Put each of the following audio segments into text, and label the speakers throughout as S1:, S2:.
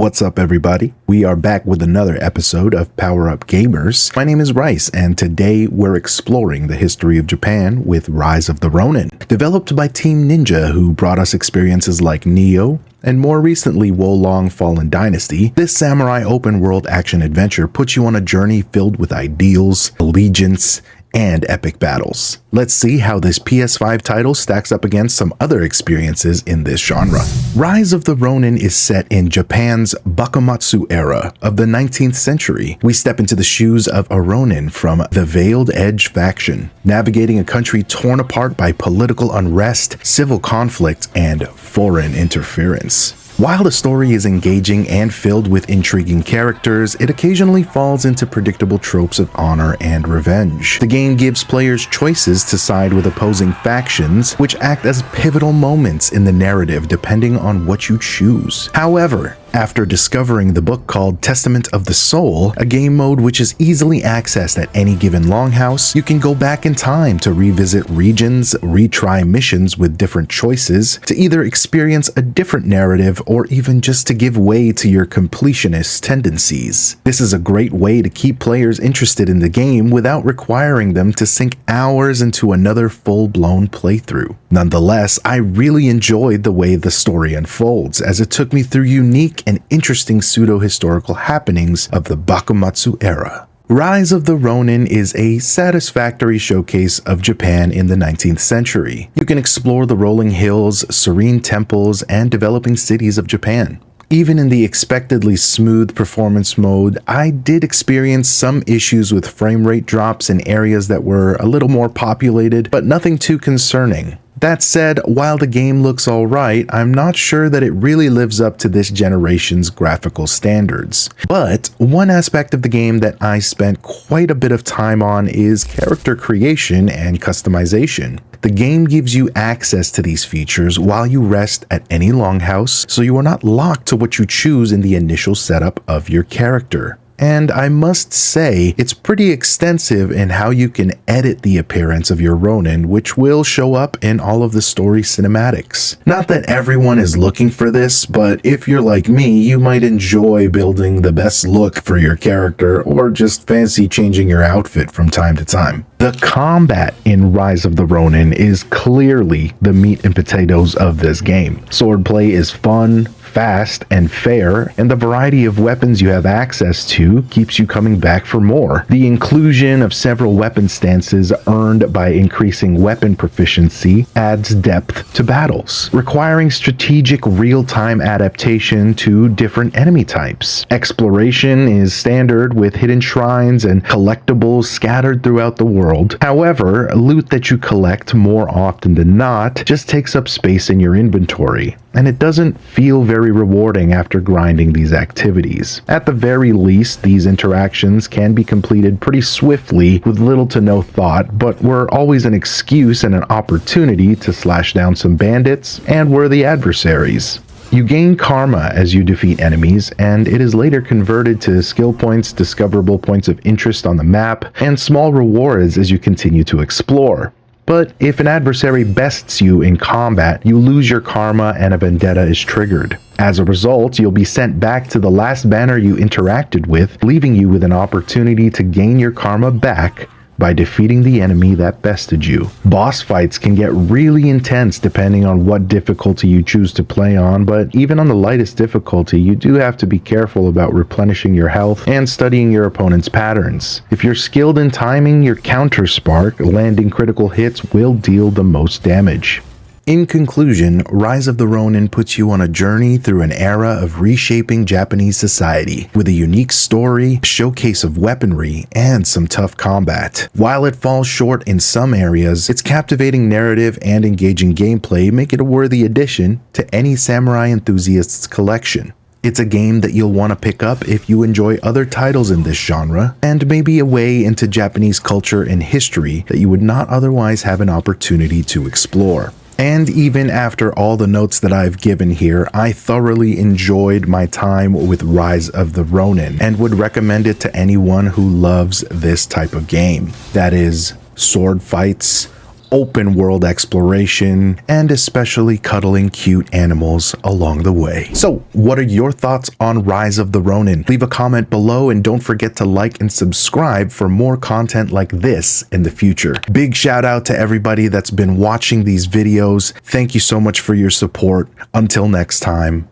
S1: What's up, everybody? We are back with another episode of Power Up Gamers. My name is Rice, and today we're exploring the history of Japan with Rise of the Ronin. Developed by Team Ninja, who brought us experiences like Nioh, and more recently Wolong Fallen Dynasty, this samurai open-world action-adventure puts you on a journey filled with ideals, allegiance, and epic battles. Let's see how this PS5 title stacks up against some other experiences in this genre. Rise of the Ronin is set in Japan's Bakumatsu era of the 19th century. We step into the shoes of a Ronin from the Veiled Edge faction, navigating a country torn apart by political unrest, civil conflict, and foreign interference. While the story is engaging and filled with intriguing characters, it occasionally falls into predictable tropes of honor and revenge. The game gives players choices to side with opposing factions, which act as pivotal moments in the narrative depending on what you choose. However, after discovering the book called Testament of the Soul, a game mode which is easily accessed at any given longhouse, you can go back in time to revisit regions, retry missions with different choices, to either experience a different narrative or even just to give way to your completionist tendencies. This is a great way to keep players interested in the game without requiring them to sink hours into another full-blown playthrough. Nonetheless, I really enjoyed the way the story unfolds, as it took me through unique and interesting pseudo-historical happenings of the Bakumatsu era. Rise of the Ronin is a satisfactory showcase of Japan in the 19th century. You can explore the rolling hills, serene temples, and developing cities of Japan. Even in the expectedly smooth performance mode, I did experience some issues with frame rate drops in areas that were a little more populated, but nothing too concerning. That said, while the game looks alright, I'm not sure that it really lives up to this generation's graphical standards. But one aspect of the game that I spent quite a bit of time on is character creation and customization. The game gives you access to these features while you rest at any longhouse, so you are not locked to what you choose in the initial setup of your character. And I must say, it's pretty extensive in how you can edit the appearance of your Ronin, which will show up in all of the story cinematics. Not that everyone is looking for this, but if you're like me, you might enjoy building the best look for your character or just fancy changing your outfit from time to time. The combat in Rise of the Ronin is clearly the meat and potatoes of this game. Swordplay is fun, fast, and fair, and the variety of weapons you have access to keeps you coming back for more. The inclusion of several weapon stances earned by increasing weapon proficiency adds depth to battles, requiring strategic real-time adaptation to different enemy types. Exploration is standard with hidden shrines and collectibles scattered throughout the world. However, loot that you collect more often than not just takes up space in your inventory, and it doesn't feel very rewarding after grinding these activities. At the very least, these interactions can be completed pretty swiftly with little to no thought, but were always an excuse and an opportunity to slash down some bandits and worthy adversaries. You gain karma as you defeat enemies, and it is later converted to skill points, discoverable points of interest on the map, and small rewards as you continue to explore. But if an adversary bests you in combat, you lose your karma and a vendetta is triggered. As a result, you'll be sent back to the last banner you interacted with, leaving you with an opportunity to gain your karma back by defeating the enemy that bested you. Boss fights can get really intense depending on what difficulty you choose to play on, but even on the lightest difficulty, you do have to be careful about replenishing your health and studying your opponent's patterns. If you're skilled in timing your counter spark, landing critical hits will deal the most damage. In conclusion, Rise of the Ronin puts you on a journey through an era of reshaping Japanese society, with a unique story, showcase of weaponry, and some tough combat. While it falls short in some areas, its captivating narrative and engaging gameplay make it a worthy addition to any samurai enthusiast's collection. It's a game that you'll want to pick up if you enjoy other titles in this genre, and maybe a way into Japanese culture and history that you would not otherwise have an opportunity to explore. And even after all the notes that I've given here, I thoroughly enjoyed my time with Rise of the Ronin and would recommend it to anyone who loves this type of game. That is, sword fights, open world exploration, and especially cuddling cute animals along the way. So, what are your thoughts on Rise of the Ronin? Leave a comment below and don't forget to like and subscribe for more content like this in the future. Big shout out to everybody that's been watching these videos. Thank you so much for your support. Until next time,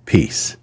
S1: peace.